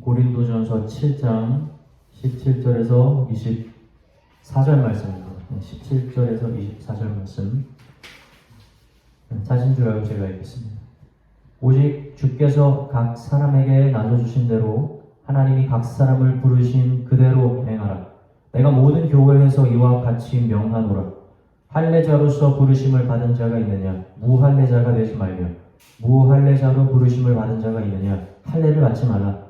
고린도전서 7장 17절에서 24절 말씀입니다. 17절에서 24절 말씀. 사신 줄 알고 제가 읽겠습니다. 오직 주께서 각 사람에게 나눠주신 대로 하나님이 각 사람을 부르신 그대로 행하라. 내가 모든 교회에서 이와 같이 명하노라. 할례자로서 부르심을 받은 자가 있느냐? 무할례자가 되지 말며 무할례자로 부르심을 받은 자가 있느냐? 할례를 받지 말라.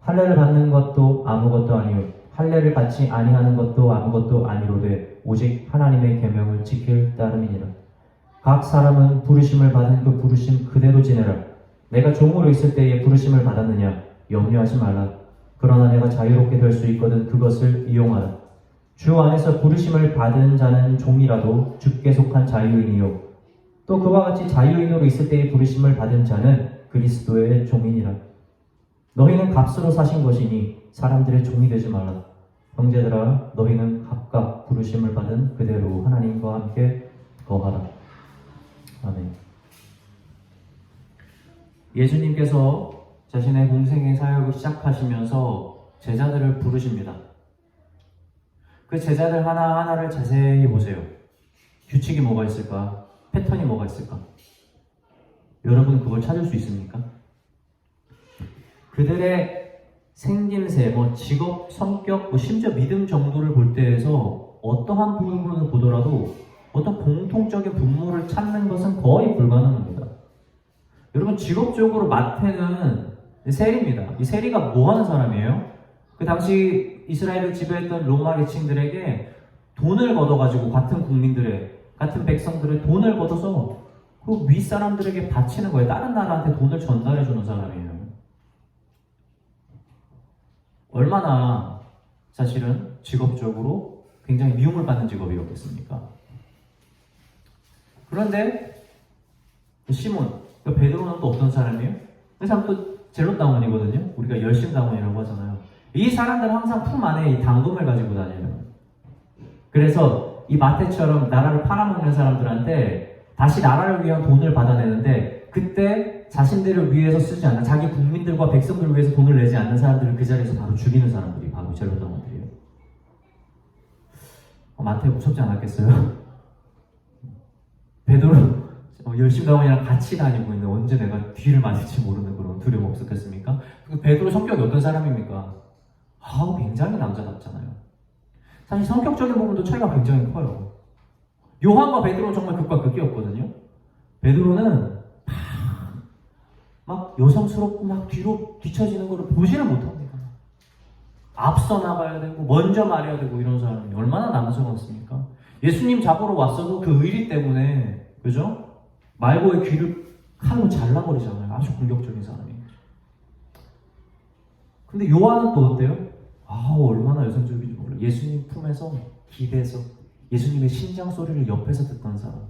할례를 받는 것도 아무것도 아니요 할례를 받지 아니하는 것도 아무것도 아니로되 오직 하나님의 계명을 지킬 따름이니라. 각 사람은 부르심을 받은 그 부르심 그대로 지내라. 내가 종으로 있을 때에 부르심을 받았느냐? 염려하지 말라. 그러나 내가 자유롭게 될 수 있거든 그것을 이용하라. 주 안에서 부르심을 받은 자는 종이라도 주께 속한 자유인이요 또 그와 같이 자유인으로 있을 때에 부르심을 받은 자는 그리스도의 종이니라. 너희는 값으로 사신 것이니 사람들의 종이 되지 말라. 형제들아 너희는 각각 부르심을 받은 그대로 하나님과 함께 거하라. 아멘. 예수님께서 자신의 공생의 사역을 시작하시면서 제자들을 부르십니다. 그 제자들 하나하나를 자세히 보세요. 규칙이 뭐가 있을까? 패턴이 뭐가 있을까? 여러분 그걸 찾을 수 있습니까? 그들의 생김새, 직업, 성격, 심지어 믿음 정도를 볼 때에서 어떠한 부분을 보더라도 어떤 공통적인 분모를 찾는 것은 거의 불가능합니다. 여러분 직업적으로 마태는 세리입니다. 이 세리가 뭐 하는 사람이에요? 그 당시 이스라엘을 지배했던 로마 계층들에게 돈을 걷어가지고 같은 국민들의, 같은 백성들의 돈을 걷어서 그 윗사람들에게 바치는 거예요. 다른 나라한테 돈을 전달해주는 사람이에요. 얼마나 사실은 직업적으로 굉장히 미움을 받는 직업이었겠습니까? 그런데 시몬, 베드로는 또 어떤 사람이에요? 그 사람 또 젤롯다운이거든요. 우리가 열심다운이라고 하잖아요. 이 사람들은 항상 품 안에 이 당금을 가지고 다녀요. 그래서 이 마태처럼 나라를 팔아먹는 사람들한테 다시 나라를 위한 돈을 받아내는데 그때 자신들을 위해서 쓰지 않는 자기 국민들과 백성들을 위해서 돈을 내지 않는 사람들을 그 자리에서 바로 죽이는 사람들이 바로 젤롯다운들이에요. 마태 무섭지 않았겠어요? 베드로 열심다운이랑 같이 다니고 있는 언제 내가 뒤를 맞을지 모르는 그런 두려움 없었겠습니까? 베드로 성격이 어떤 사람입니까? 굉장히 남자답잖아요. 사실 성격적인 부분도 차이가 굉장히 커요. 요한과 베드로는 정말 극과 극이었거든요. 베드로는 막 여성스럽고 막 뒤로 뒤처지는 것을 보지를 못합니다. 앞서 나가야 되고 먼저 말해야 되고 이런 사람이 얼마나 남성스럽습니까? 예수님 잡으러 왔어도 그 의리 때문에 그죠? 말고의 귀를 칼로 잘라버리잖아요. 아주 공격적인 사람이에요. 근데 요한은 또 어때요? 얼마나 여성적인지 몰라요. 예수님 품에서 기대서 예수님의 심장 소리를 옆에서 듣던 사람.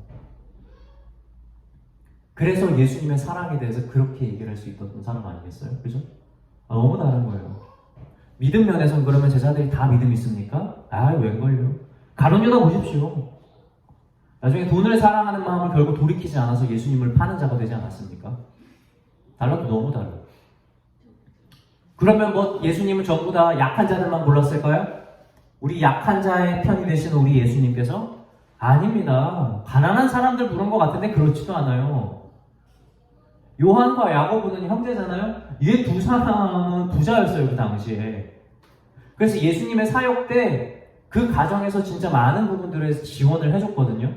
그래서 예수님의 사랑에 대해서 그렇게 얘기를 할 수 있던 사람 아니겠어요? 그죠? 너무 다른 거예요. 믿음 면에서는 그러면 제자들이 다 믿음 있습니까? 웬걸요? 가룟 유다 보십시오. 나중에 돈을 사랑하는 마음을 결국 돌이키지 않아서 예수님을 파는 자가 되지 않았습니까? 달라도 너무 달라요. 그러면 예수님은 전부 다 약한 자들만 골랐을까요? 우리 약한 자의 편이 되시는 우리 예수님께서? 아닙니다. 가난한 사람들 부른 것 같은데 그렇지도 않아요. 요한과 야고보는 형제잖아요? 이 두 사람은 부자였어요, 그 당시에. 그래서 예수님의 사역 때 그 가정에서 진짜 많은 부분들에서 지원을 해줬거든요.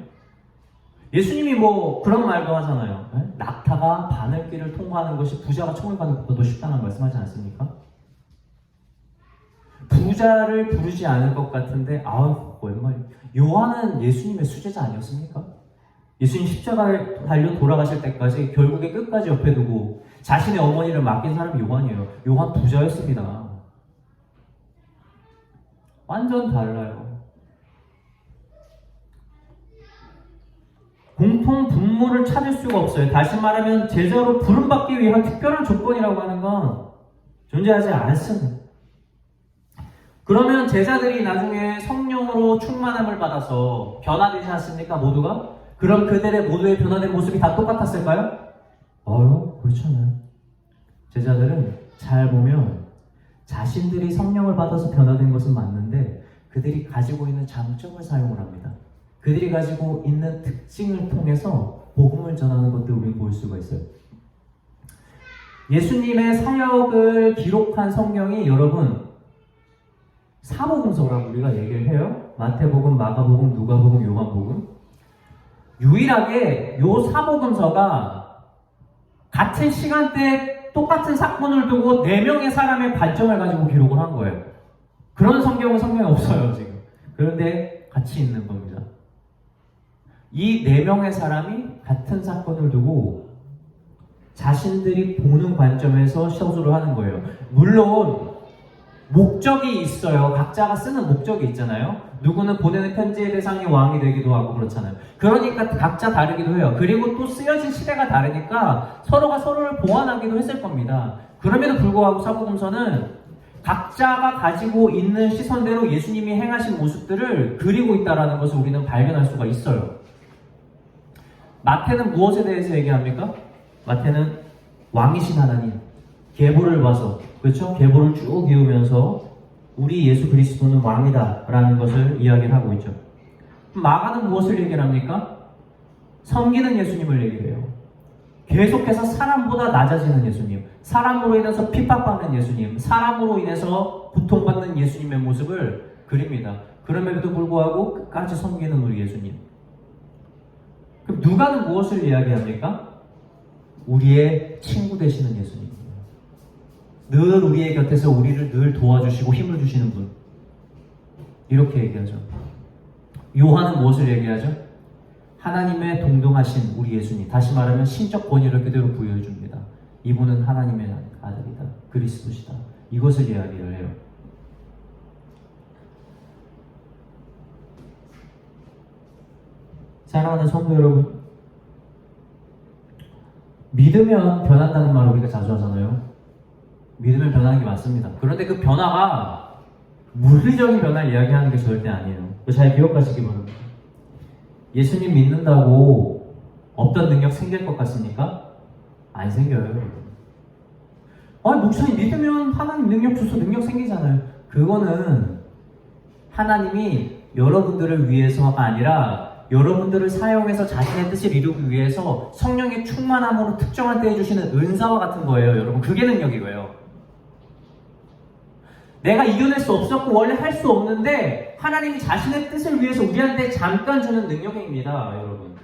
예수님이 그런 말도 하잖아요. 낙타가 바늘길을 통과하는 것이 부자가 총을 가는 것보다 더 쉽다는 말씀하지 않습니까? 부자를 부르지 않을 것 같은데 웬말이에요. 요한은 예수님의 수제자 아니었습니까? 예수님 십자가에 달려 돌아가실 때까지 결국에 끝까지 옆에 두고 자신의 어머니를 맡긴 사람이 요한이에요. 요한 부자였습니다. 완전 달라요. 공통 분모를 찾을 수가 없어요. 다시 말하면 제자로 부름받기 위한 특별한 조건이라고 하는 건 존재하지 않습니다. 그러면 제자들이 나중에 성령으로 충만함을 받아서 변화되지 않습니까? 모두가? 그럼 그들의 모두의 변화된 모습이 다 똑같았을까요? 그렇지 않아요. 제자들은 잘 보면 자신들이 성령을 받아서 변화된 것은 맞는데 그들이 가지고 있는 장점을 사용을 합니다. 그들이 가지고 있는 특징을 통해서 복음을 전하는 것들을 우리는 볼 수가 있어요. 예수님의 사역을 기록한 성경이 여러분 사복음서라고 우리가 얘기를 해요. 마태복음, 마가복음, 누가복음, 요한복음. 유일하게 요 사복음서가 같은 시간대에 똑같은 사건을 두고 4명의 사람의 관점을 가지고 기록을 한 거예요. 그런 성경은 성경에 없어요, 지금. 그런데 같이 있는 겁니다. 이 4명의 사람이 같은 사건을 두고 자신들이 보는 관점에서 서술을 하는 거예요. 물론 목적이 있어요. 각자가 쓰는 목적이 있잖아요. 누구는 보내는 편지의 대상이 왕이 되기도 하고 그렇잖아요. 그러니까 각자 다르기도 해요. 그리고 또 쓰여진 시대가 다르니까 서로가 서로를 보완하기도 했을 겁니다. 그럼에도 불구하고 사복음서는 각자가 가지고 있는 시선대로 예수님이 행하신 모습들을 그리고 있다는 것을 우리는 발견할 수가 있어요. 마태는 무엇에 대해서 얘기합니까? 마태는 왕이신 하나님, 계보를 봐서, 그렇죠? 계보를 쭉 이으면서 우리 예수 그리스도는 왕이다 라는 것을 이야기를 하고 있죠. 마가는 무엇을 얘기를 합니까? 섬기는 예수님을 얘기해요. 계속해서 사람보다 낮아지는 예수님, 사람으로 인해서 핍박받는 예수님, 사람으로 인해서 고통받는 예수님의 모습을 그립니다. 그럼에도 불구하고 끝까지 섬기는 우리 예수님. 그럼 누가는 무엇을 이야기합니까? 우리의 친구 되시는 예수님. 늘 우리의 곁에서 우리를 늘 도와주시고 힘을 주시는 분. 이렇게 얘기하죠. 요한은 무엇을 얘기하죠? 하나님의 동등하신 우리 예수님. 다시 말하면 신적 권위를 그대로 부여해 줍니다. 이분은 하나님의 아들이다. 그리스도시다. 이것을 이야기를 해요. 사랑하는 성도 여러분, 믿으면 변한다는 말을 우리가 자주 하잖아요. 믿으면 변하는 게 맞습니다. 그런데 그 변화가 물리적인 변화를 이야기하는 게 절대 아니에요. 잘 기억하시기 바랍니다. 예수님 믿는다고 어떤 능력 생길 것 같습니까? 안 생겨요. 목사님 믿으면 하나님 능력 주소 능력 생기잖아요. 그거는 하나님이 여러분들을 위해서가 아니라 여러분들을 사용해서 자신의 뜻을 이루기 위해서 성령의 충만함으로 특정한 때에 주시는 은사와 같은 거예요. 여러분, 그게 능력이고요. 내가 이겨낼 수 없었고 원래 할 수 없는데 하나님이 자신의 뜻을 위해서 우리한테 잠깐 주는 능력입니다. 여러분,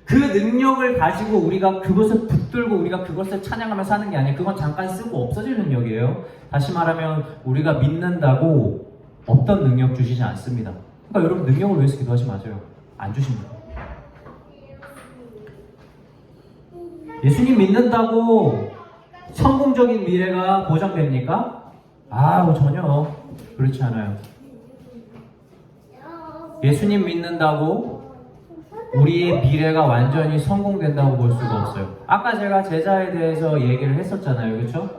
그 능력을 가지고 우리가 그것을 붙들고 우리가 그것을 찬양하면서 하는 게 아니에요. 그건 잠깐 쓰고 없어질 능력이에요. 다시 말하면 우리가 믿는다고 어떤 능력 주시지 않습니다. 그러니까 여러분, 능력을 위해서 기도하지 마세요. 안 주십니다. 예수님 믿는다고 성공적인 미래가 보장됩니까? 전혀 그렇지 않아요. 예수님 믿는다고 우리의 미래가 완전히 성공된다고 볼 수가 없어요. 아까 제가 제자에 대해서 얘기를 했었잖아요. 그렇죠?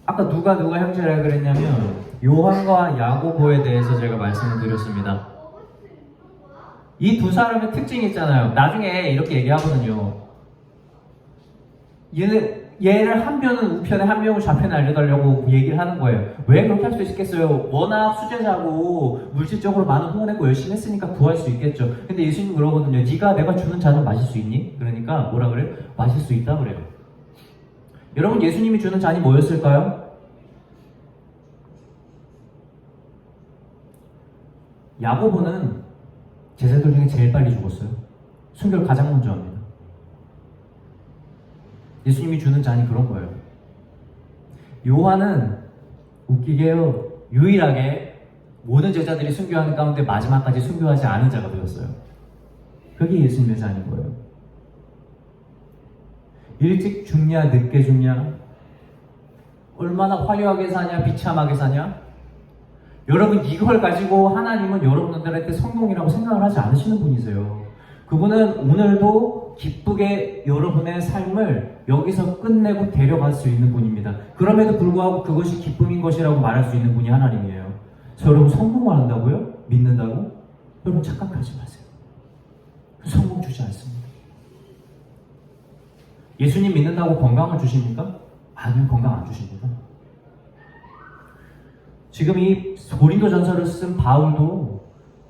아까 누가 형제라 그랬냐면 요한과 야고보에 대해서 제가 말씀을 드렸습니다. 이 두 사람의 특징이 있잖아요. 나중에 이렇게 얘기하거든요. 얘를 한 편은 우편에 한 명을 좌편에 알려달라고 얘기를 하는 거예요. 왜 그렇게 할 수 있겠어요? 워낙 수제자고 물질적으로 많은 후원했고 열심히 했으니까 구할 수 있겠죠. 근데 예수님 그러거든요. 네가 내가 주는 잔을 마실 수 있니? 그러니까 뭐라 그래요? 마실 수 있다 그래요. 여러분, 예수님이 주는 잔이 뭐였을까요? 야고보는 제자들 중에 제일 빨리 죽었어요. 순교를 가장 먼저 합니다. 예수님이 주는 잔이 그런 거예요. 요한은 웃기게요, 유일하게 모든 제자들이 순교하는 가운데 마지막까지 순교하지 않은 자가 되었어요. 그게 예수님의 잔인 거예요. 일찍 죽냐 늦게 죽냐, 얼마나 화려하게 사냐 비참하게 사냐, 여러분, 이걸 가지고 하나님은 여러분들한테 성공이라고 생각을 하지 않으시는 분이세요. 그분은 오늘도 기쁘게 여러분의 삶을 여기서 끝내고 데려갈 수 있는 분입니다. 그럼에도 불구하고 그것이 기쁨인 것이라고 말할 수 있는 분이 하나님이에요. 그래서 여러분, 성공을 한다고요? 믿는다고? 여러분, 착각하지 마세요. 성공 주지 않습니다. 예수님 믿는다고 건강을 주십니까? 아니요, 건강 안 주십니다. 지금 이 고린도전서를 쓴 바울도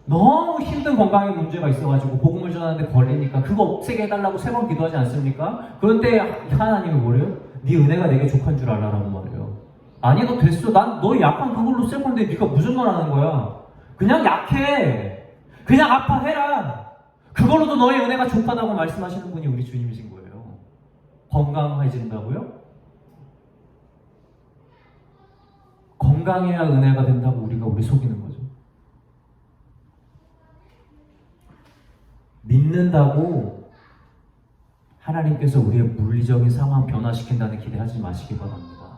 너무 힘든 건강에 문제가 있어가지고 복음을 전하는데 걸리니까 그거 없애게 해달라고 3번 기도하지 않습니까? 그런데 하나님이 뭐래요? 네 은혜가 내게 족한 줄 알아라고 말해요. 아니 너 됐어. 난 너 약한 그걸로 쓸 건데 네가 무슨 말 하는 거야? 그냥 약해. 그냥 아파해라. 그걸로도 너의 은혜가 족하다고 말씀하시는 분이 우리 주님이신 거예요. 건강해진다고요? 건강해야 은혜가 된다고 우리가 우리 속이는 거죠. 믿는다고 하나님께서 우리의 물리적인 상황 변화시킨다는 기대하지 마시기 바랍니다.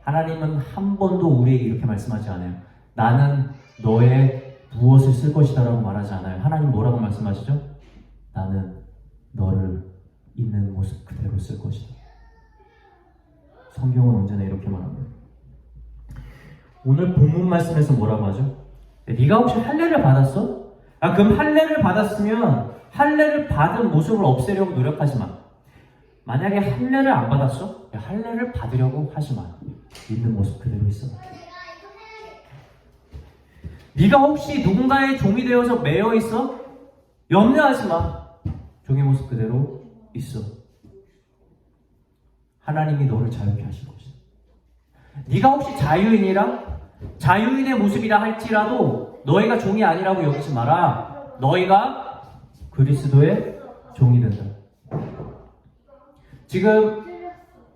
하나님은 한 번도 우리에게 이렇게 말씀하지 않아요. 나는 너의 무엇을 쓸 것이다 라고 말하지 않아요. 하나님 뭐라고 말씀하시죠? 나는 너를 있는 모습 그대로 쓸 것이다. 성경은 언제나 이렇게 말합니다. 오늘 본문 말씀에서 뭐라고 하죠? 네가 혹시 할례를 받았어? 그럼 할례를 받았으면 할례를 받은 모습을 없애려고 노력하지 마. 만약에 할례를 안 받았어? 할례를 받으려고 하지 마. 있는 모습 그대로 있어. 네가 혹시 누군가의 종이 되어서 매여 있어? 염려하지 마. 종의 모습 그대로 있어. 하나님이 너를 자유케 하실 것이다. 네가 혹시 자유인이라? 자유인의 모습이라 할지라도 너희가 종이 아니라고 여기지 마라. 너희가 그리스도의 종이 된다. 지금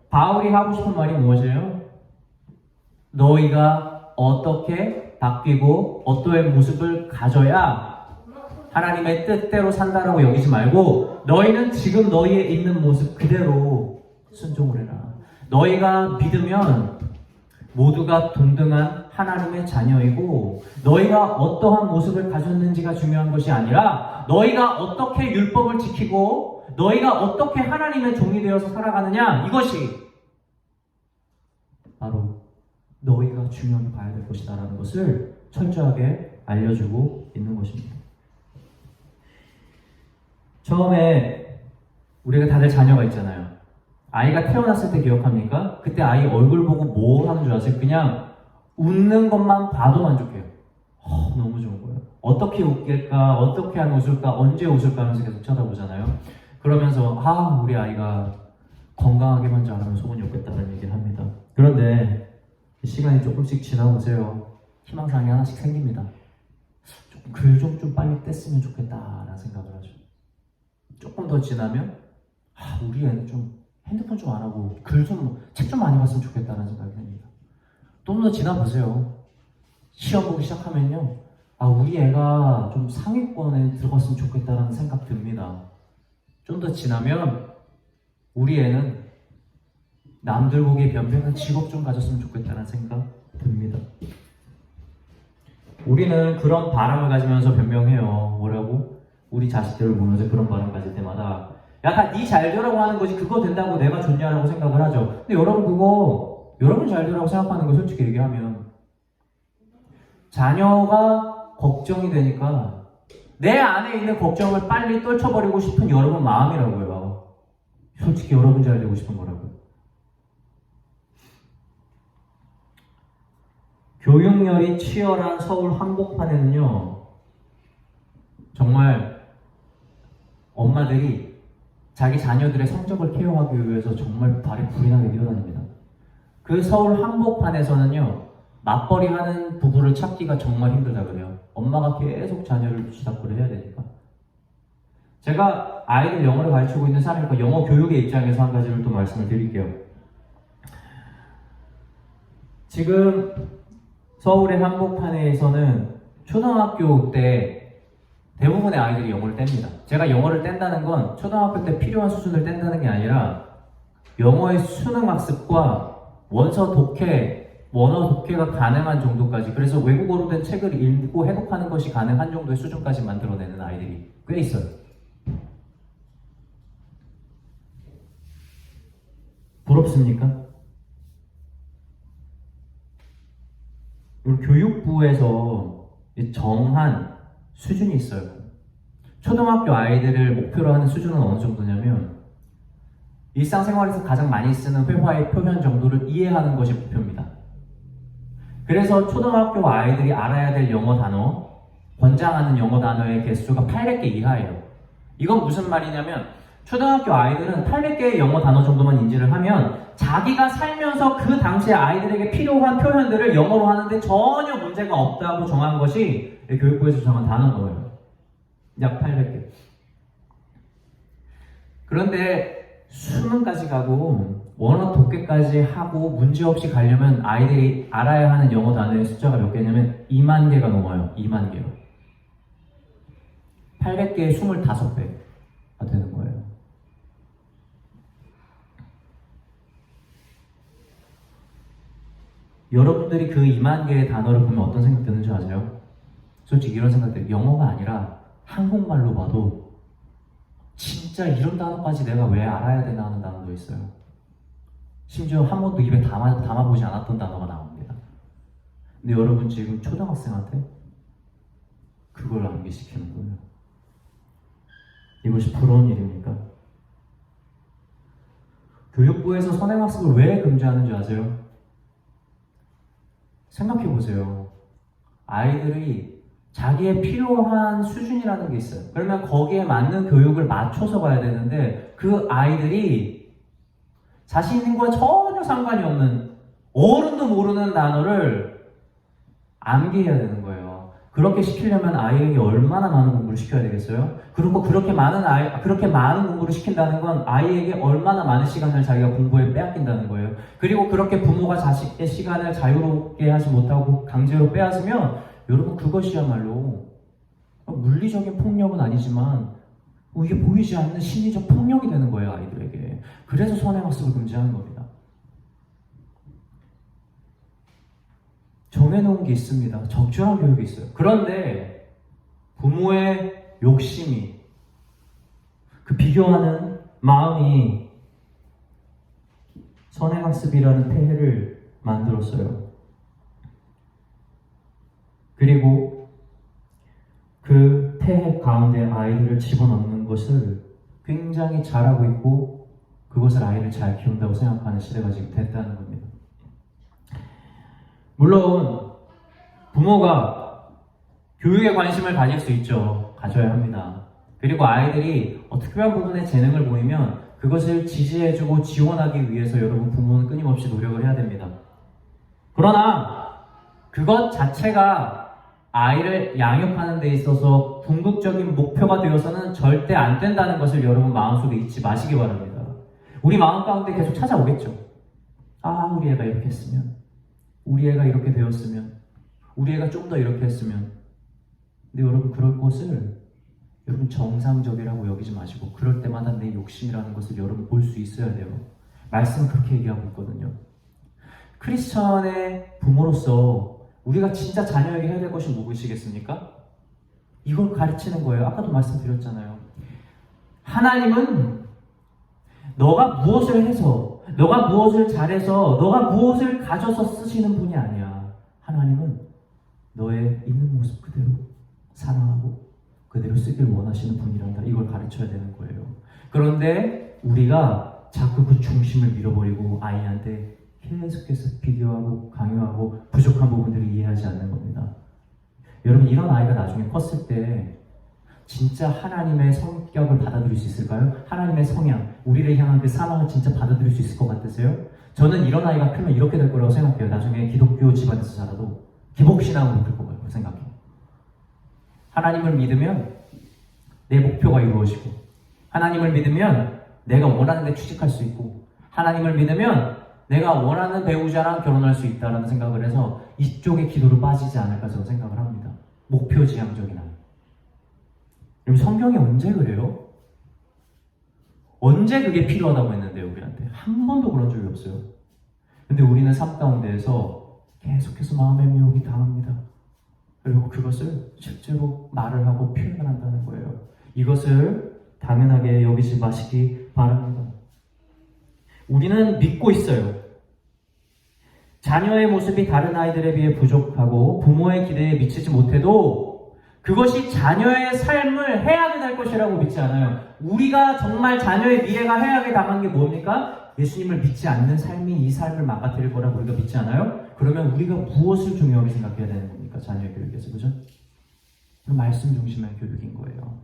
바울이 하고 싶은 말이 무엇이에요? 너희가 어떻게 바뀌고 어떠한 모습을 가져야 하나님의 뜻대로 산다라고 여기지 말고 너희는 지금 너희의 있는 모습 그대로 순종을 해라. 너희가 믿으면 모두가 동등한 하나님의 자녀이고 너희가 어떠한 모습을 가졌는지가 중요한 것이 아니라 너희가 어떻게 율법을 지키고 너희가 어떻게 하나님의 종이 되어서 살아가느냐, 이것이 바로 너희가 중요하게 봐야 될 것이다 라는 것을 철저하게 알려주고 있는 것입니다. 처음에 우리가 다들 자녀가 있잖아요. 아이가 태어났을 때 기억합니까? 그때 아이 얼굴 보고 뭐 하는 줄 아세요? 그냥 웃는 것만 봐도 만족해요. 너무 좋은 거예요. 어떻게 웃길까? 어떻게 하면 웃을까? 언제 웃을까? 하면서 계속 쳐다보잖아요. 그러면서 우리 아이가 건강하게만 자라면 소문이 없겠다는 얘기를 합니다. 그런데 시간이 조금씩 지나보세요. 희망사항이 하나씩 생깁니다. 조금 글 좀 빨리 뗐으면 좋겠다라는 생각을 하죠. 조금 더 지나면 우리 애는 좀 핸드폰 좀 안 하고 책 좀 많이 봤으면 좋겠다는 생각이 듭니다. 좀 더 지나보세요. 시험 보기 시작하면요, 우리 애가 좀 상위권에 들어갔으면 좋겠다는 생각 듭니다. 좀 더 지나면 우리 애는 남들 보기에 변변한 직업 좀 가졌으면 좋겠다는 생각 듭니다. 우리는 그런 바람을 가지면서 변명해요. 뭐라고? 우리 자식들을 보면서 그런 바람 가질 때마다 다 네 잘 되라고 하는 거지 그거 된다고 내가 좋냐라고 생각을 하죠. 근데 여러분 그거 여러분 잘 되라고 생각하는 거 솔직히 얘기하면 자녀가 걱정이 되니까 내 안에 있는 걱정을 빨리 떨쳐버리고 싶은 여러분 마음이라고요. 솔직히 여러분 잘 되고 싶은 거라고요. 교육열이 치열한 서울 한복판에는요, 정말 엄마들이 자기 자녀들의 성적을 케어하기 위해서 정말 발이 불이 나게 뛰어다닙니다. 그 서울 한복판에서는요, 맞벌이 하는 부부를 찾기가 정말 힘들다 그래요. 엄마가 계속 자녀를 주닥거리 해야 되니까. 제가 아이들 영어를 가르치고 있는 사람이니까 영어 교육의 입장에서 한 가지를 또 말씀을 드릴게요. 지금 서울의 한복판에서는 초등학교 때 대부분의 아이들이 영어를 뗍니다. 제가 영어를 뗀다는 건 초등학교 때 필요한 수준을 뗀다는 게 아니라 영어의 수능 학습과 원어 독해가 가능한 정도까지, 그래서 외국어로 된 책을 읽고 해독하는 것이 가능한 정도의 수준까지 만들어내는 아이들이 꽤 있어요. 부럽습니까? 교육부에서 정한 수준이 있어요. 초등학교 아이들을 목표로 하는 수준은 어느 정도냐면 일상생활에서 가장 많이 쓰는 회화의 표현 정도를 이해하는 것이 목표입니다. 그래서 초등학교 아이들이 알아야 될 영어 단어, 권장하는 영어 단어의 개수가 800개 이하예요. 이건 무슨 말이냐면 초등학교 아이들은 800개의 영어 단어 정도만 인지를 하면 자기가 살면서 그 당시에 아이들에게 필요한 표현들을 영어로 하는데 전혀 문제가 없다고 정한 것이 교육부에서 정한 단어인 거예요. 약 800개. 그런데 수능까지 가고 원어 독해까지 하고 문제없이 가려면 아이들이 알아야 하는 영어 단어의 숫자가 몇 개냐면 2만 개가 넘어요. 2만 개요. 800개에 25배가 되는 거예요. 여러분들이 그 2만 개의 단어를 보면 어떤 생각 드는지 아세요? 솔직히 이런 생각 들어요. 영어가 아니라 한국말로 봐도 진짜 이런 단어까지 내가 왜 알아야 되나 하는 단어도 있어요. 심지어 한 번도 입에 담아보지 않았던 단어가 나옵니다. 근데 여러분 지금 초등학생한테 그걸 암기시키는 거예요. 이것이 부러운 일입니까? 교육부에서 선행학습을 왜 금지하는지 아세요? 생각해보세요. 아이들이 자기의 필요한 수준이라는 게 있어요. 그러면 거기에 맞는 교육을 맞춰서 가야 되는데 그 아이들이 자신과 전혀 상관이 없는 어른도 모르는 단어를 암기해야 되는 거예요. 그렇게 시키려면 아이에게 얼마나 많은 공부를 시켜야 되겠어요? 그리고 그렇게 많은 공부를 시킨다는 건 아이에게 얼마나 많은 시간을 자기가 공부에 빼앗긴다는 거예요. 그리고 그렇게 부모가 자식의 시간을 자유롭게 하지 못하고 강제로 빼앗으면 여러분 그것이야말로 물리적인 폭력은 아니지만 이게 보이지 않는 심리적 폭력이 되는 거예요, 아이들에게. 그래서 선행학습을 금지하는 겁니다. 정해놓은 게 있습니다. 적절한 교육이 있어요. 그런데 부모의 욕심이, 그 비교하는 마음이 선행학습이라는 폐해를 만들었어요. 그리고 그 폐해 가운데 아이들을 집어넣는 것을 굉장히 잘하고 있고 그것을 아이를 잘 키운다고 생각하는 시대가 지금 됐다는 겁니다. 물론 부모가 교육에 관심을 가질 수 있죠. 가져야 합니다. 그리고 아이들이 특별한 부분에 재능을 보이면 그것을 지지해주고 지원하기 위해서 여러분 부모는 끊임없이 노력을 해야 됩니다. 그러나 그것 자체가 아이를 양육하는 데 있어서 궁극적인 목표가 되어서는 절대 안 된다는 것을 여러분 마음속에 잊지 마시기 바랍니다. 우리 마음 가운데 계속 찾아오겠죠. 우리 애가 이렇게 했으면, 우리 애가 이렇게 되었으면, 우리 애가 좀 더 이렇게 했으면. 근데 여러분 그럴 것을 여러분 정상적이라고 여기지 마시고 그럴 때마다 내 욕심이라는 것을 여러분 볼 수 있어야 돼요. 말씀은 그렇게 얘기하고 있거든요. 크리스천의 부모로서 우리가 진짜 자녀에게 해야 될 것이 무엇이겠습니까? 이걸 가르치는 거예요. 아까도 말씀드렸잖아요. 하나님은 너가 무엇을 해서, 너가 무엇을 잘해서, 너가 무엇을 가져서 쓰시는 분이 아니야. 하나님은 너의 있는 모습 그대로 사랑하고 그대로 쓰길 원하시는 분이란다. 이걸 가르쳐야 되는 거예요. 그런데 우리가 자꾸 그 중심을 잃어버리고 아이한테 계속해서 비교하고 강요하고 부족한 부분들을 이해하지 않는 겁니다. 여러분 이런 아이가 나중에 컸을 때 진짜 하나님의 성격을 받아들일 수 있을까요? 하나님의 성향, 우리를 향한 그 사랑을 진짜 받아들일 수 있을 것 같으세요? 저는 이런 아이가 크면 이렇게 될 거라고 생각해요. 나중에 기독교 집안에서 자라도 기복신앙으로 될 거라고 생각해요. 하나님을 믿으면 내 목표가 이루어지고 하나님을 믿으면 내가 원하는 데 취직할 수 있고 하나님을 믿으면 내가 원하는 배우자랑 결혼할 수 있다는 생각을 해서 이쪽에 기도로 빠지지 않을까 저는 생각을 합니다. 목표지향적인 아이. 여러분 성경이 언제 그래요? 언제 그게 필요하다고 했는데요, 우리한테? 한 번도 그런 적이 없어요. 근데 우리는 삶 가운데에서 계속해서 마음의 미혹이 당합니다. 그리고 그것을 실제로 말을 하고 표현을 한다는 거예요. 이것을 당연하게 여기지 마시기 바랍니다. 우리는 믿고 있어요. 자녀의 모습이 다른 아이들에 비해 부족하고 부모의 기대에 미치지 못해도 그것이 자녀의 삶을 해하게 될 것이라고 믿지 않아요. 우리가 정말 자녀의 미래가 해하게 당한 게 뭡니까? 예수님을 믿지 않는 삶이 이 삶을 망가뜨릴 거라고 우리가 믿지 않아요? 그러면 우리가 무엇을 중요하게 생각해야 되는 겁니까? 자녀 교육에서, 그죠? 말씀 중심의 교육인 거예요.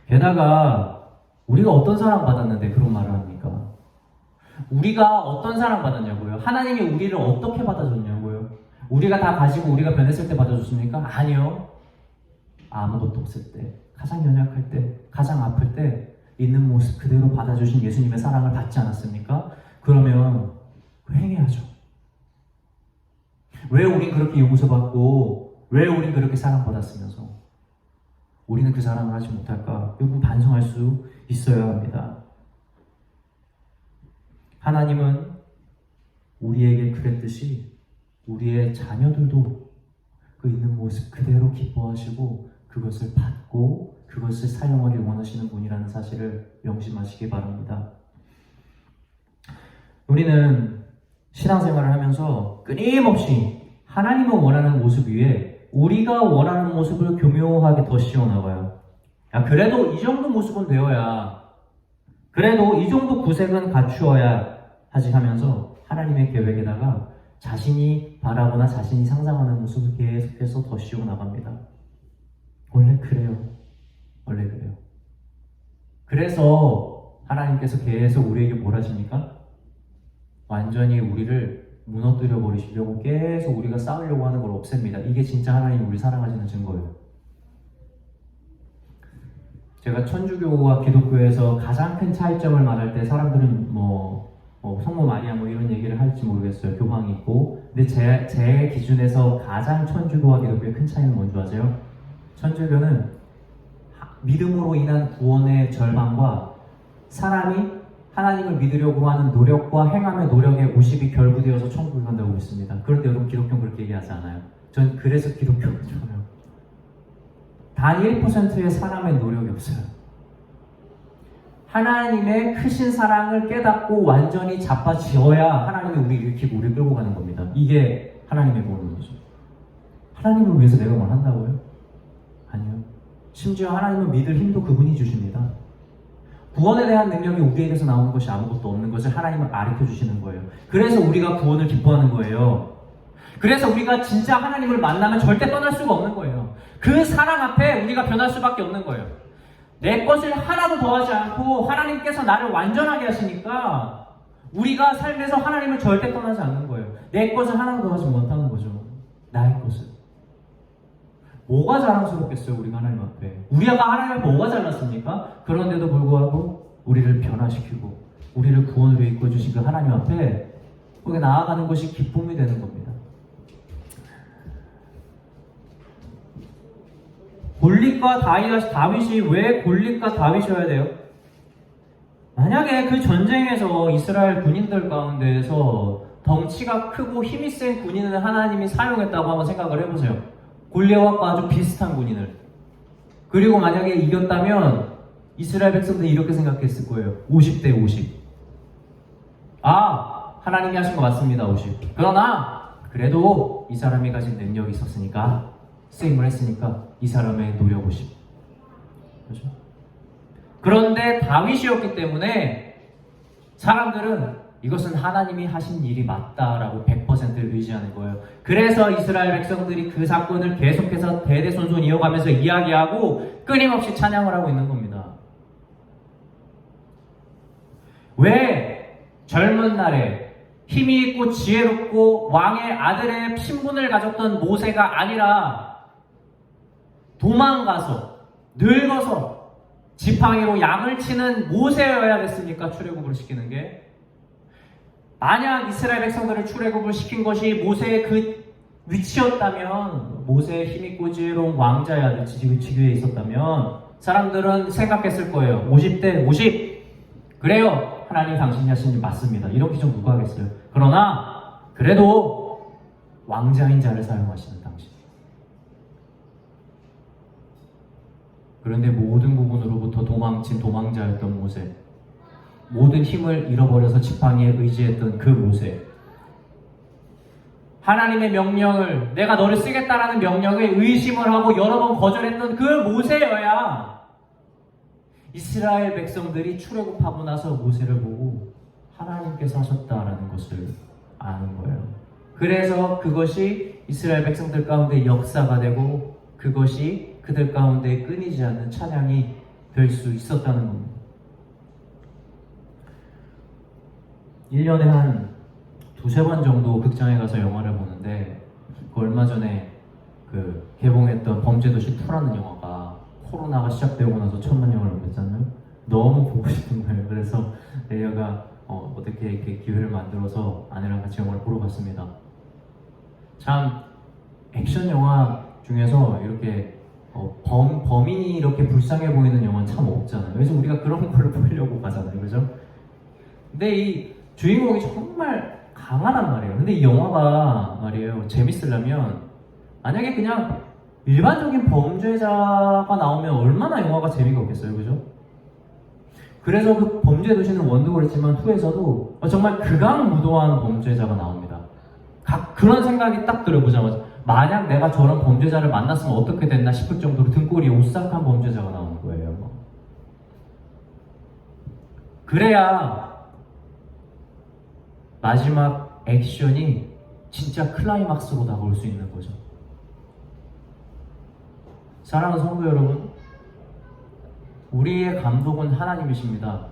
게다가 우리가 어떤 사랑 받았는데 그런 말을 합니까? 우리가 어떤 사랑 받았냐고요? 하나님이 우리를 어떻게 받아줬냐고요? 우리가 다 가지고 우리가 변했을 때 받아줬습니까? 아니요. 아무것도 없을 때, 가장 연약할 때, 가장 아플 때 있는 모습 그대로 받아주신 예수님의 사랑을 받지 않았습니까? 그러면 회개하죠. 왜 우린 그렇게 용서받고 왜 우린 그렇게 사랑받았으면서 우리는 그 사랑을 하지 못할까? 여러분, 반성할 수 있어야 합니다. 하나님은 우리에게 그랬듯이 우리의 자녀들도 그 있는 모습 그대로 기뻐하시고 그것을 받고 그것을 사용하길 원하시는 분이라는 사실을 명심하시기 바랍니다. 우리는 신앙생활을 하면서 끊임없이 하나님을 원하는 모습 위에 우리가 원하는 모습을 교묘하게 더 씌워나가요. 야, 그래도 이 정도 모습은 되어야, 그래도 이 정도 구색은 갖추어야 하지 하면서 하나님의 계획에다가 자신이 바라거나 자신이 상상하는 모습을 계속해서 더 씌워나갑니다. 원래 그래요. 원래 그래요. 그래서 하나님께서 계속 우리에게 뭘 하십니까? 완전히 우리를 무너뜨려 버리시려고 계속 우리가 싸우려고 하는 걸 없앱니다. 이게 진짜 하나님이 우리 사랑하시는 증거예요. 제가 천주교와 기독교에서 가장 큰 차이점을 말할 때 사람들은 성모 마리아 이런 얘기를 할지 모르겠어요. 교황이 있고. 근데 제 기준에서 가장 천주교와 기독교의 큰 차이는 뭔지 아세요? 천주교는 믿음으로 인한 구원의 절반과 사람이 하나님을 믿으려고 하는 노력과 행함의 노력의 50이 결부되어서 천국에 간다고 믿습니다. 그런데 여러분, 기독교는 그렇게 얘기하지 않아요. 전 그래서 기독교를 좋아해요. 단 1%의 사람의 노력이 없어요. 하나님의 크신 사랑을 깨닫고 완전히 자빠지어야 하나님이 우리를 일으키고 우리를 끌고 가는 겁니다. 이게 하나님의 본능이죠. 하나님을 위해서 내가 뭘 한다고요? 아니요. 심지어 하나님을 믿을 힘도 그분이 주십니다. 구원에 대한 능력이 우리에게서 나오는 것이 아무것도 없는 것을 하나님은 가르쳐 주시는 거예요. 그래서 우리가 구원을 기뻐하는 거예요. 그래서 우리가 진짜 하나님을 만나면 절대 떠날 수가 없는 거예요. 그 사랑 앞에 우리가 변할 수밖에 없는 거예요. 내 것을 하나도 더하지 않고 하나님께서 나를 완전하게 하시니까 우리가 삶에서 하나님을 절대 떠나지 않는 거예요. 내 것을 하나도 더하지 못하는 거죠. 나의 것을. 뭐가 자랑스럽겠어요, 우리가 하나님 앞에. 우리가 하나님 앞에 뭐가 잘났습니까? 그런데도 불구하고 우리를 변화시키고 우리를 구원으로 이끌어주신 그 하나님 앞에 거기에 나아가는 것이 기쁨이 되는 겁니다. 골리앗과 다윗이 왜 골리앗과 다윗이어야 돼요? 만약에 그 전쟁에서 이스라엘 군인들 가운데에서 덩치가 크고 힘이 센 군인을 하나님이 사용했다고 한번 생각을 해보세요. 골리앗과 아주 비슷한 군인을. 그리고 만약에 이겼다면 이스라엘 백성들이 이렇게 생각했을 거예요. 50대 50. 하나님이 하신 거 맞습니다. 50. 그러나 그래도 이 사람이 가진 능력이 있었으니까, 쓰임을 했으니까 이 사람의 노력 50. 그렇죠? 그런데 다윗이었기 때문에 사람들은 이것은 하나님이 하신 일이 맞다라고 100%를 의지하는 거예요. 그래서 이스라엘 백성들이 그 사건을 계속해서 대대손손 이어가면서 이야기하고 끊임없이 찬양을 하고 있는 겁니다. 왜 젊은 날에 힘이 있고 지혜롭고 왕의 아들의 신분을 가졌던 모세가 아니라 도망가서 늙어서 지팡이로 양을 치는 모세여야 됐습니까? 출애굽을 시키는 게. 만약 이스라엘 백성들을 출애굽을 시킨 것이 모세의 그 위치였다면, 모세의 힘있고 지혜로운 왕자의 아들 지위에 있었다면 사람들은 생각했을 거예요. 50대 50. 그래요. 하나님 당신이 하신 일 맞습니다. 이렇게 좀 누가 하겠어요. 그러나 그래도 왕자인 자를 사용하시는 당신. 그런데 모든 부분으로부터 도망친 도망자였던 모세, 모든 힘을 잃어버려서 지팡이에 의지했던 그 모세, 하나님의 명령을, 내가 너를 쓰겠다라는 명령에 의심을 하고 여러 번 거절했던 그 모세여야 이스라엘 백성들이 출애굽하고 나서 모세를 보고 하나님께서 하셨다라는 것을 아는 거예요. 그래서 그것이 이스라엘 백성들 가운데 역사가 되고 그것이 그들 가운데 끊이지 않는 찬양이 될 수 있었다는 겁니다. 1년에 한 두세 번 정도 극장에 가서 영화를 보는데 그 얼마 전에 그 개봉했던 범죄도시 2라는 영화가 코로나가 시작되고 나서 1000만 영화를 넘겼잖아요. 너무 보고 싶은 거예요. 그래서 레이아가 어떻게 이렇게 기회를 만들어서 아내랑 같이 영화를 보러 갔습니다. 참 액션 영화 중에서 이렇게 범인이 이렇게 불쌍해 보이는 영화는 참 없잖아요. 그래서 우리가 그런 걸로 보려고 가잖아요. 그죠? 근데 이 주인공이 정말 강하단 말이에요. 근데 이 영화가 말이에요. 재밌으려면 만약에 그냥 일반적인 범죄자가 나오면 얼마나 영화가 재미가 없겠어요. 그죠? 그래서 그 범죄도시는 1도 그랬지만 2에서도 정말 극악무도한 범죄자가 나옵니다. 그런 생각이 딱 들어보자마자 만약 내가 저런 범죄자를 만났으면 어떻게 됐나 싶을 정도로 등골이 오싹한 범죄자가 나오는 거예요. 그래야 마지막 액션이 진짜 클라이막스로 다가올 수 있는 거죠. 사랑하는 성도 여러분, 우리의 감독은 하나님이십니다.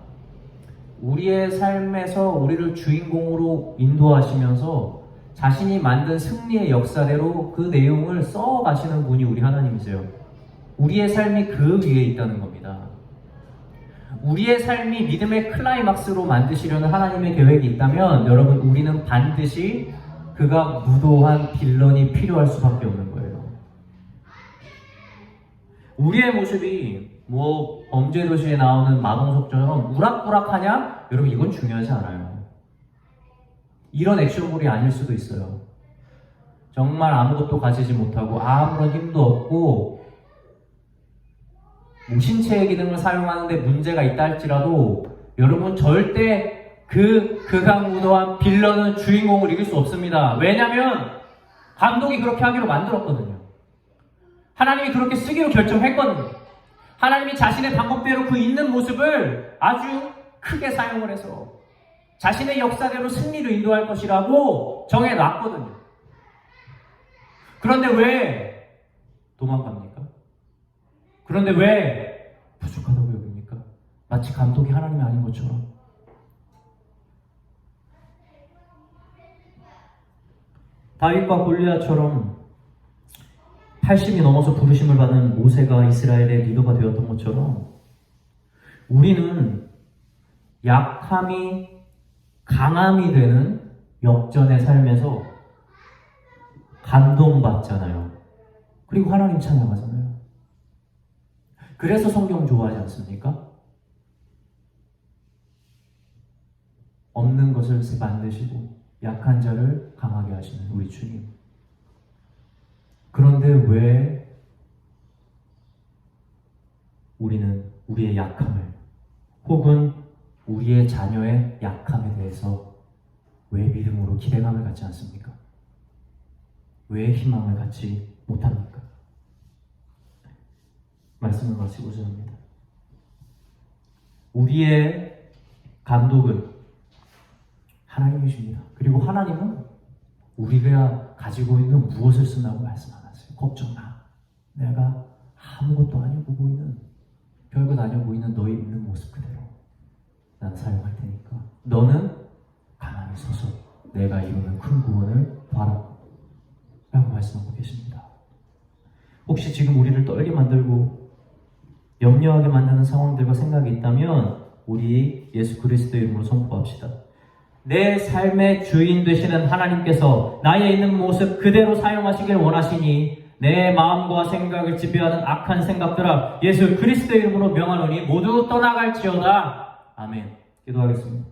우리의 삶에서 우리를 주인공으로 인도하시면서 자신이 만든 승리의 역사대로 그 내용을 써가시는 분이 우리 하나님이세요. 우리의 삶이 그 위에 있다는 겁니다. 우리의 삶이 믿음의 클라이막스로 만드시려는 하나님의 계획이 있다면 여러분, 우리는 반드시 그가 무도한 빌런이 필요할 수밖에 없는 거예요. 우리의 모습이 범죄도시에 나오는 마동석처럼 우락부락하냐? 여러분, 이건 중요하지 않아요. 이런 액션물이 아닐 수도 있어요. 정말 아무것도 가지지 못하고 아무런 힘도 없고 신체의 기능을 사용하는데 문제가 있다 할지라도 여러분, 절대 그 극악무도한 빌런은 주인공을 이길 수 없습니다. 왜냐하면 감독이 그렇게 하기로 만들었거든요. 하나님이 그렇게 쓰기로 결정했거든요. 하나님이 자신의 방법대로 그 있는 모습을 아주 크게 사용을 해서 자신의 역사대로 승리를 인도할 것이라고 정해놨거든요. 그런데 왜 도망갑니까? 그런데 왜 부족하다고 여깁니까? 마치 감독이 하나님이 아닌 것처럼. 다윗과 골리앗처럼 80이 넘어서 부르심을 받은 모세가 이스라엘의 리더가 되었던 것처럼 우리는 약함이 강함이 되는 역전의 삶에서 감동받잖아요. 그리고 하나님 찬양하잖아요. 그래서 성경 좋아하지 않습니까? 없는 것을 만드시고 약한 자를 강하게 하시는 우리 주님. 그런데 왜 우리는 우리의 약함을 혹은 우리의 자녀의 약함에 대해서 왜 믿음으로 기대감을 갖지 않습니까? 왜 희망을 갖지 못합니까? 말씀을 마치고자 합니다. 우리의 감독은 하나님이십니다. 그리고 하나님은 우리가 가지고 있는 무엇을 쓴다고 말씀 안 하세요. 걱정 마. 내가 아무것도 아니어 보이는, 별것 아니어 보이는 너의 있는 모습 그대로 난 사용할 테니까 너는 가만히 서서 내가 이루는 큰 구원을 봐라 라고 말씀하고 계십니다. 혹시 지금 우리를 떨게 만들고 염려하게 만드는 상황들과 생각이 있다면 우리 예수 그리스도의 이름으로 선포합시다. 내 삶의 주인 되시는 하나님께서 나의 있는 모습 그대로 사용하시길 원하시니 내 마음과 생각을 지배하는 악한 생각들아 예수 그리스도의 이름으로 명하노니 모두 떠나갈지어다. 아멘. 기도하겠습니다.